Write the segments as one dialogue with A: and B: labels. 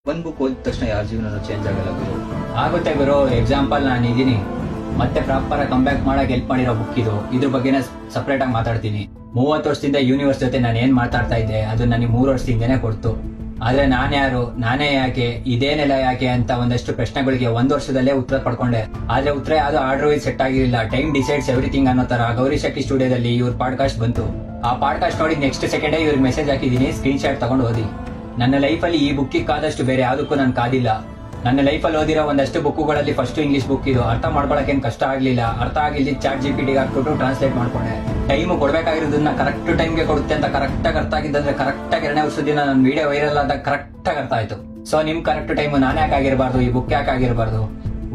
A: ಒಂದ್ ಬುಕ್ ಓದಿದ ತಕ್ಷಣ ಯಾರ ಜೀವನ ಚೇಂಜ್ ಆಗಲ್ಲ ಗುರು.
B: ಆಗುತ್ತೆ ಗುರು. ಎಕ್ಸಾಂಪಲ್ ನಾನು ಇದೀನಿ, ಮತ್ತೆ ಪ್ರಾಪರ್ ಆಗಿ ಕಂಬ್ಯಾಕ್ ಮಾಡಕ್ ಹೆಲ್ಪ್ ಮಾಡಿರೋ ಬುಕ್ ಇದು. ಇದ್ರ ಬಗ್ಗೆನೇ ಸಪರೇಟ್ ಆಗಿ ಮಾತಾಡ್ತೀನಿ. 30 ವರ್ಷದಿಂದ ಯೂನಿವರ್ಸ್ ಜೊತೆ ನಾನು ಏನ್ ಮಾತಾಡ್ತಾ ಇದ್ದೆ ಅದು ನನಗೆ 3 ವರ್ಷದಿಂದನೇ ಕೊಡ್ತು. ಆದ್ರೆ ನಾನ್ಯಾರು, ನಾನೇ ಯಾಕೆ, ಇದೇನೆಲ್ಲ ಯಾಕೆ ಅಂತ ಒಂದಷ್ಟು ಪ್ರಶ್ನೆಗಳಿಗೆ 1 ವರ್ಷದಲ್ಲೇ ಉತ್ತರ ಪಡ್ಕೊಂಡೆ. ಆದ್ರೆ ಉತ್ತರ ಯಾವ್ದು ಆರ್ಡರ್ ವೈಸ್ ಸೆಟ್ ಆಗಿರಲಿಲ್ಲ. ಟೈಮ್ ಡಿಸೈಡ್ಸ್ ಎವ್ರಿಥಿಂಗ್ ಅನ್ನೋ ತರ ಗೌರಿ ಶೆಟ್ಟಿ ಸ್ಟುಡಿಯೋದಲ್ಲಿ ಇವ್ರ ಪಾಡ್ಕಾಸ್ಟ್ ಬಂತು. ಆ ಪಾಡ್ಕಾಸ್ಟ್ ನೋಡಿ ನೆಕ್ಸ್ಟ್ ಸೆಕೆಂಡೇ ಇವ್ರಿಗೆ ಮೆಸೇಜ್ ಹಾಕಿದೀನಿ, ಸ್ಕ್ರೀನ್ ಶಾಟ್ ತಗೊಂಡು ಓದಿ. ನನ್ನ ಲೈಫಲ್ಲಿ ಈ ಬುಕ್ಕಿಗೆ ಕಾದಷ್ಟು ಬೇರೆ ಯಾವ್ದಕ್ಕೂ ನಾನು ಕಾದಿಲ್ಲ. ನನ್ನ ಲೈಫಲ್ಲಿ ಓದಿರೋ ಒಂದಷ್ಟು ಬುಕ್ಕುಗಳಲ್ಲಿ ಫಸ್ಟ್ ಇಂಗ್ಲಿಷ್ ಬುಕ್ ಇದು. ಅರ್ಥ ಮಾಡ್ಕೊಳಕೇನು ಕಷ್ಟ ಆಗ್ಲಿಲ್ಲ. ಅರ್ಥ ಆಗಿಲ್ಲ ಚಾಟ್ GPT ಹಾಕ್ಬಿಟ್ಟು ಟ್ರಾನ್ಸ್ಲೇಟ್ ಮಾಡ್ಕೊಂಡೆ. ಟೈಮ್ ಕೊಡ್ಬೇಕಾಗಿರೋದನ್ನ ಕರೆಕ್ಟ್ ಟೈಮ್ಗೆ ಕೊಡುತ್ತೆ ಅಂತ ಕರೆಕ್ಟ್ ಆಗಿ ಅರ್ಥ ಆಗಿದ್ದಂದ್ರೆ ಕರೆಕ್ಟ್ ಆಗಿ 2ನೇ ವರ್ಷದಿಂದ ನನ್ನ ವಿಡಿಯೋ ವೈರಲ್ ಆದಾಗ ಕರೆಕ್ಟ್ ಆಗಿ ಅರ್ಥ ಆಯ್ತು. ಸೊ ನಿಮ್ ಕರೆಕ್ಟ್ ಟೈಮ್ ನಾನು ಯಾಕೆ ಆಗಿರಬಾರ್ದು, ಈ ಬುಕ್ ಯಾಕೆ ಆಗಿರಬಾರ್ದು?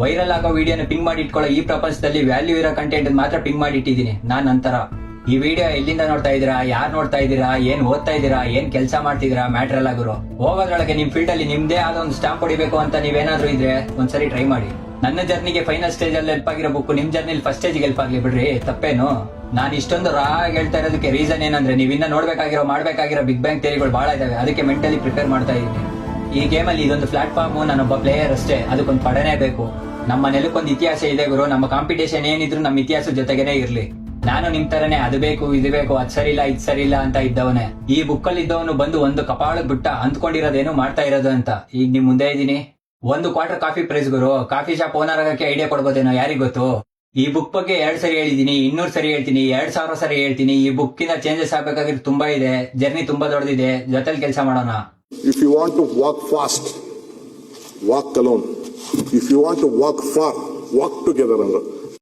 B: ವೈರಲ್ ಆಗೋ ವಿಡಿಯೋನ ಪಿಂಗ್ ಮಾಡಿ ಇಟ್ಕೊಳ್ಳೋ ಈ ಪ್ರಪಂಚದಲ್ಲಿ ವ್ಯಾಲ್ಯೂ ಇರೋ ಕಂಟೆಂಟ್ ಮಾತ್ರ ಪಿಂಗ್ ಮಾಡಿ ಇಟ್ಟಿದ್ದೀನಿ ನಾನು. ನಂತರ ಈ ವಿಡಿಯೋ ಎಲ್ಲಿಂದ ನೋಡ್ತಾ ಇದೀರಾ, ಯಾರು ನೋಡ್ತಾ ಇದೀರಾ, ಏನ್ ಓದ್ತಾ ಇದೀರಾ, ಏನ್ ಕೆಲಸ ಮಾಡ್ತಿದ್ದೀರಾ ಮ್ಯಾಟರ್ ಎಲ್ಲ ಗುರು. ಹೋಗೋದ್ರೊಳಗೆ ನಿಮ್ ಫೀಲ್ಡ್ ಅಲ್ಲಿ ನಿಮ್ದೇ ಆದ ಒಂದು ಸ್ಟಾಂಪ್ ಹೊಡಿಬೇಕು ಅಂತ ನೀವೇನಾದ್ರೂ ಇದ್ರೆ ಒಂದ್ಸರಿ ಟ್ರೈ ಮಾಡಿ. ನನ್ನ ಜರ್ನಿಗೆ ಫೈನಲ್ ಸ್ಟೇಜ್ ಅಲ್ಲಿ ಹೆಲ್ಪ್ ಆಗಿರೋ ಬುಕ್ ನಿಮ್ ಜರ್ನಿಲಿ ಫಸ್ಟ್ ಸ್ಟೇಜ್ ಹೆಲ್ಪ್ ಆಗ್ಲಿ ಬಿಡ್ರಿ, ತಪ್ಪೇನು? ನಾನು ಇಷ್ಟೊಂದು ಹೇಳ್ತಾ ಇರೋದಕ್ಕೆ ರೀಸನ್ ಏನಂದ್ರೆ ನೀವಿನ್ನ ಮಾಡ್ಬೇಕಾಗಿರೋ ಬಿಗ್ ಬ್ಯಾಂಗ್ ಥಿಯರಿಗಳು ಬಹಳ ಇದಾವೆ. ಅದಕ್ಕೆ ಮೆಂಟಲಿ ಪ್ರಿಪೇರ್ ಮಾಡ್ತಾ ಇದೀನಿ. ಈ ಗೇಮ್ ಅಲ್ಲಿ ಇದೊಂದು ಪ್ಲಾಟ್ಫಾರ್ಮ್, ನಾನೊಬ್ಬ ಪ್ಲೇಯರ್ ಅಷ್ಟೇ. ಅದಕ್ಕೊಂದು ಪಡನೇ ಬೇಕು. ನಮ್ಮ ನೆಲಕ್ಕೊಂದು ಇತಿಹಾಸ ಇದೆ ಗುರು. ನಮ್ಮ ಕಾಂಪಿಟೇಷನ್ ಏನಿದ್ರು ನಮ್ಮ ಇತಿಹಾಸದ ಜೊತೆಗೇನೆ ಇರ್ಲಿ. ನಾನು ನಿಮ್ ತರನೇ ಅದು ಬೇಕು ಇದು ಬೇಕು ಅದ್ ಸರಿ ಇಲ್ಲ ಇದ್ ಸರಿ ಇಲ್ಲ ಅಂತ ಇದ್ದವನೇ. ಈ ಬುಕ್ ಅಲ್ಲಿ ಇದ್ದವನು ಬಂದು ಒಂದು ಕಪಾಳಕ್ ಬಿಟ್ಟ ಅಂದ್ಕೊಂಡಿರೋದೇನು ಮಾಡ್ತಾ ಇರೋದು ಅಂತ. ಈಗ ನಿಮ್ ಮುಂದೆ ಇದೀನಿ. 1 ಕ್ವಾರ್ಟರ್ ಕಾಫಿ ಪ್ರೈಸ್ ಗುರು. ಕಾಫಿ ಶಾಪ್ ಓನರ್ ಆಗಕ್ಕೆ ಐಡಿಯಾ ಕೊಡ್ಬೋದೇನೋ ಯಾರಿಗ್ ಗೊತ್ತು. ಈ ಬುಕ್ ಬಗ್ಗೆ 2 ಸರಿ ಹೇಳಿದೀನಿ, 200 ಸರಿ ಹೇಳ್ತೀನಿ, 2000 ಸರಿ ಹೇಳ್ತೀನಿ. ಈ ಬುಕ್ ಇಂದ ಚೇಂಜಸ್ ಆಗ್ಬೇಕಾಗಿರೋ ತುಂಬಾ ಇದೆ. ಜರ್ನಿ ತುಂಬಾ ದೊಡ್ಡದಿದೆ. ಜೊತೆಲಿ ಕೆಲಸ ಮಾಡೋಣ.
C: If you want to walk fast, walk alone. If you want to walk far, walk together.